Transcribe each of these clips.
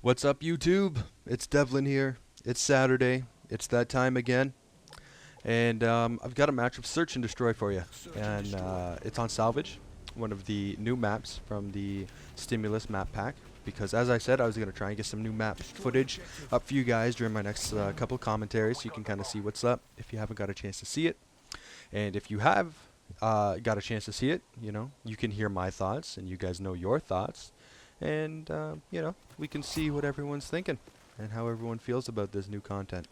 What's up, YouTube? It's Devlin here. It's Saturday. It's that time again. And I've got a match of Search and Destroy for you. And it's on Salvage, one of the new maps from the Stimulus map pack. Because as I said, I was going to try and get some new map footage up for you guys during my next couple of commentaries so you can kind of see what's up if you haven't got a chance to see it. And if you have got a chance to see it, you can hear my thoughts and you guys know your thoughts. And, we can see what everyone's thinking and how everyone feels about this new content.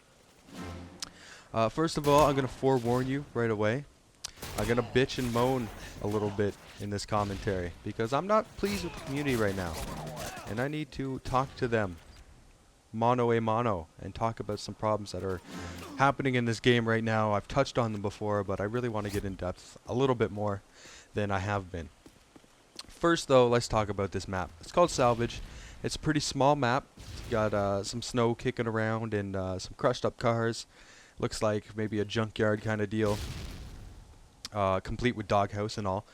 First of all, I'm going to forewarn you right away. I'm going to bitch and moan a little bit in this commentary because I'm not pleased with the community right now. And I need to talk to them mano a mano and talk about some problems that are happening in this game right now. I've touched on them before, but I really want to get in depth a little bit more than I have been. First, though, let's talk about this map. It's called Salvage. It's a pretty small map. It's got some snow kicking around and some crushed up cars. Looks like maybe a junkyard kind of deal, complete with doghouse and all.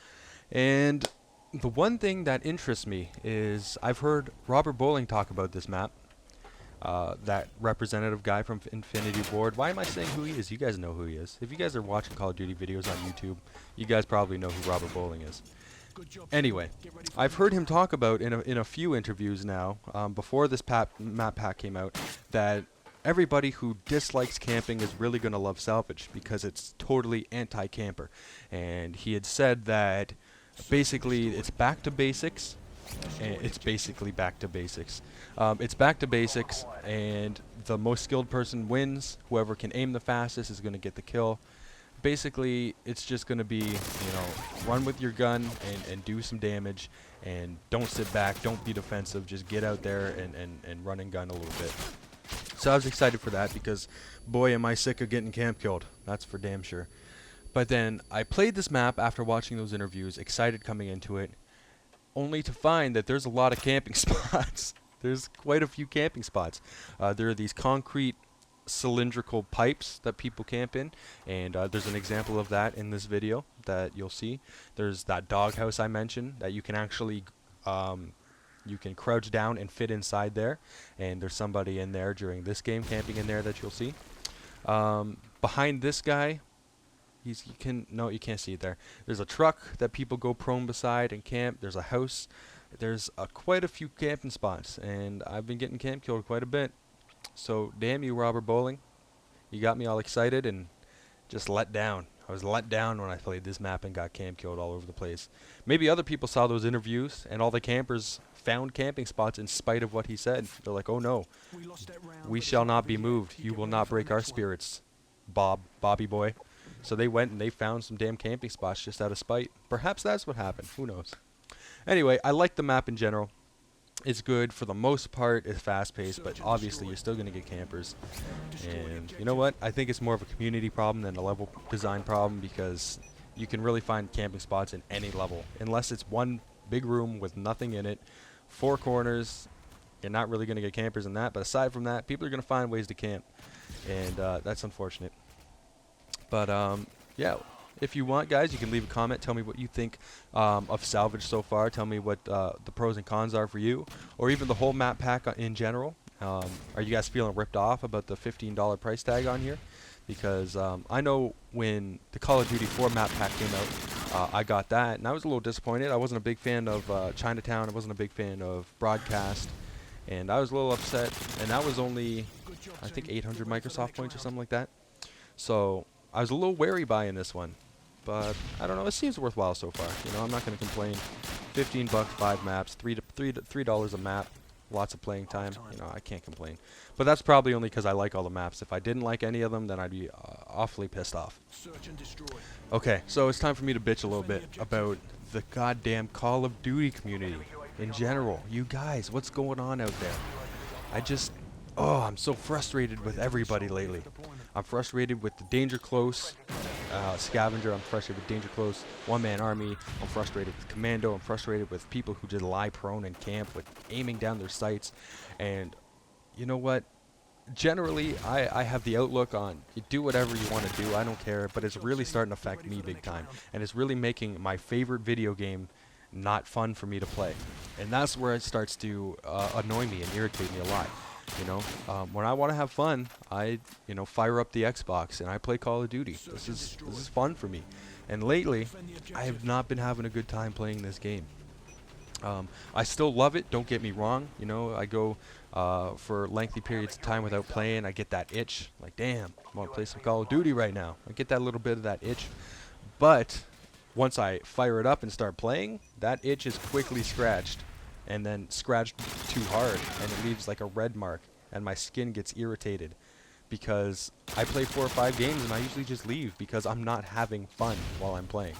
And the one thing that interests me is I've heard Robert Bowling talk about this map. That representative guy from Infinity Board. Why am I saying who he is? You guys know who he is. If you guys are watching Call of Duty videos on YouTube, you guys probably know who Robert Bowling is. Anyway, I've heard him talk about in a few interviews now, before this map pack came out, that everybody who dislikes camping is really going to love Salvage because it's totally anti-camper. And he had said that basically it's back to basics. And it's basically back to basics. It's back to basics, and the most skilled person wins. Whoever can aim the fastest is going to get the kill. Basically, it's just going to be, run with your gun and do some damage, and don't sit back, don't be defensive, just get out there and run and gun a little bit. So I was excited for that because, boy, am I sick of getting camp killed. That's for damn sure. But then I played this map after watching those interviews, excited coming into it, only to find that there's a lot of camping spots. There's quite a few camping spots. There are these concrete cylindrical pipes that people camp in, and there's an example of that in this video that you'll see. There's that doghouse I mentioned that you can actually you can crouch down and fit inside there, and there's somebody in there during this game camping in there that you'll see. Behind this guy, you can't see it there. There's a truck that people go prone beside and camp. There's a house. There's quite a few camping spots, and I've been getting camp killed quite a bit. So damn you, Robert Bowling. You got me all excited and just let down. I was let down when I played this map and got camp killed all over the place. Maybe other people saw those interviews and all the campers found camping spots in spite of what he said. They're like, oh no, we shall not be moved. You will not break our spirits, Bobby boy. So they went and they found some damn camping spots just out of spite. Perhaps that's what happened. Who knows? Anyway, I like the map in general. It's good for the most part. It's fast-paced, but obviously you're still going to get campers. And you know what? I think it's more of a community problem than a level design problem because you can really find camping spots in any level. Unless it's one big room with nothing in it, four corners, you're not really going to get campers in that. But aside from that, people are going to find ways to camp. And that's unfortunate. But yeah, if you want, guys, you can leave a comment. Tell me what you think of Salvage so far. Tell me what the pros and cons are for you, or even the whole map pack in general. Are you guys feeling ripped off about the $15 price tag on here? Because I know when the Call of Duty 4 map pack came out, I got that, and I was a little disappointed. I wasn't a big fan of Chinatown. I wasn't a big fan of Broadcast, and I was a little upset. And that was only, I think, 800 Microsoft points or something like that. So I was a little wary buying this one, but I don't know. It seems worthwhile so far. I'm not going to complain. 15 bucks, 5 maps, $3 a map, lots of playing time. I can't complain. But that's probably only because I like all the maps. If I didn't like any of them, then I'd be awfully pissed off. Okay, so it's time for me to bitch a little bit about the goddamn Call of Duty community in general. You guys, what's going on out there? I'm so frustrated with everybody lately. I'm frustrated with the Danger Close Scavenger. I'm frustrated with Danger Close One-Man Army. I'm frustrated with Commando. I'm frustrated with people who just lie prone and camp with aiming down their sights. And you know what? Generally, I have the outlook on you do whatever you want to do. I don't care. But it's really starting to affect me big time. And it's really making my favorite video game not fun for me to play. And that's where it starts to annoy me and irritate me a lot. You know, when I want to have fun, I, fire up the Xbox and I play Call of Duty. This is fun for me. And lately, I have not been having a good time playing this game. I still love it, don't get me wrong. You know, I go for lengthy periods of time without playing. I get that itch, like, damn, I want to play some Call of Duty right now. I get that little bit of that itch. But once I fire it up and start playing, that itch is quickly scratched. And then scratched too hard, and it leaves like a red mark, and my skin gets irritated because I play 4 or 5 games and I usually just leave because I'm not having fun while I'm playing.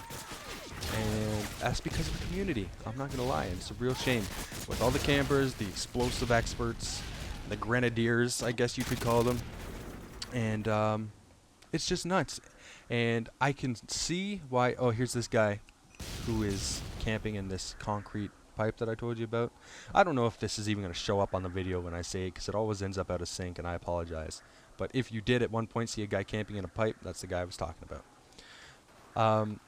And that's because of the community. I'm not gonna lie, it's a real shame. With all the campers, the explosive experts, the grenadiers, I guess you could call them, and it's just nuts. And I can see why. Oh, here's this guy who is camping in this concrete pipe that I told you about. I don't know if this is even going to show up on the video when I say it, because it always ends up out of sync, and I apologize. But if you did at one point see a guy camping in a pipe, that's the guy I was talking about.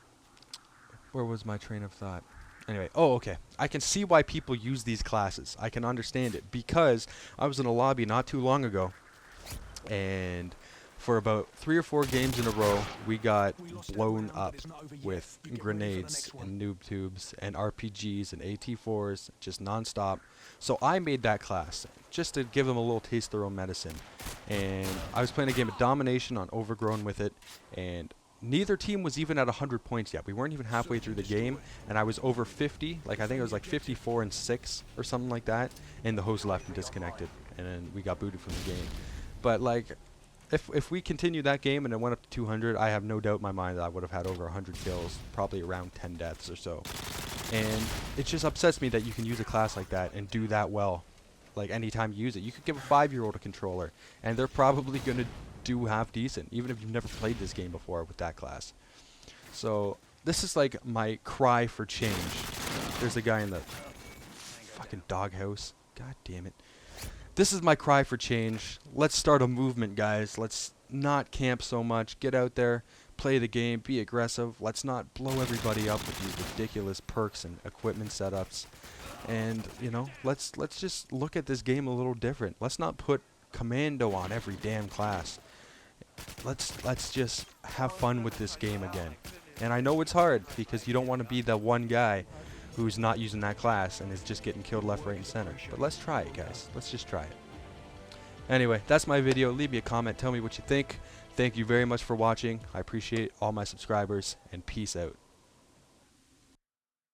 Where was my train of thought? Anyway, oh, okay. I can see why people use these classes. I can understand it, because I was in a lobby not too long ago, and for about 3 or 4 games in a row, we got blown up with grenades and noob tubes and RPGs and AT4s, just non-stop. So I made that class, just to give them a little taste of their own medicine. And I was playing a game of domination on Overgrown with it, and neither team was even at 100 points yet. We weren't even halfway through the game, and I was over 50, like I think it was like 54 and 6 or something like that, and the host left and disconnected, and then we got booted from the game. But like, if we continue that game and it went up to 200, I have no doubt in my mind that I would have had over 100 kills, probably around 10 deaths or so. And it just upsets me that you can use a class like that and do that well. Like, anytime you use it, you could give a 5-year-old a controller, and they're probably going to do half decent, even if you've never played this game before with that class. So this is like my cry for change. There's a guy in the fucking doghouse. God damn it. This is my cry for change. Let's start a movement, guys. Let's not camp so much. Get out there, play the game, be aggressive. Let's not blow everybody up with these ridiculous perks and equipment setups. And, let's just look at this game a little different. Let's not put commando on every damn class. Let's just have fun with this game again. And I know it's hard, because you don't want to be the one guy who's not using that class and is just getting killed left, right, and center. But let's try it, guys. Let's just try it. Anyway, that's my video. Leave me a comment. Tell me what you think. Thank you very much for watching. I appreciate all my subscribers, and peace out.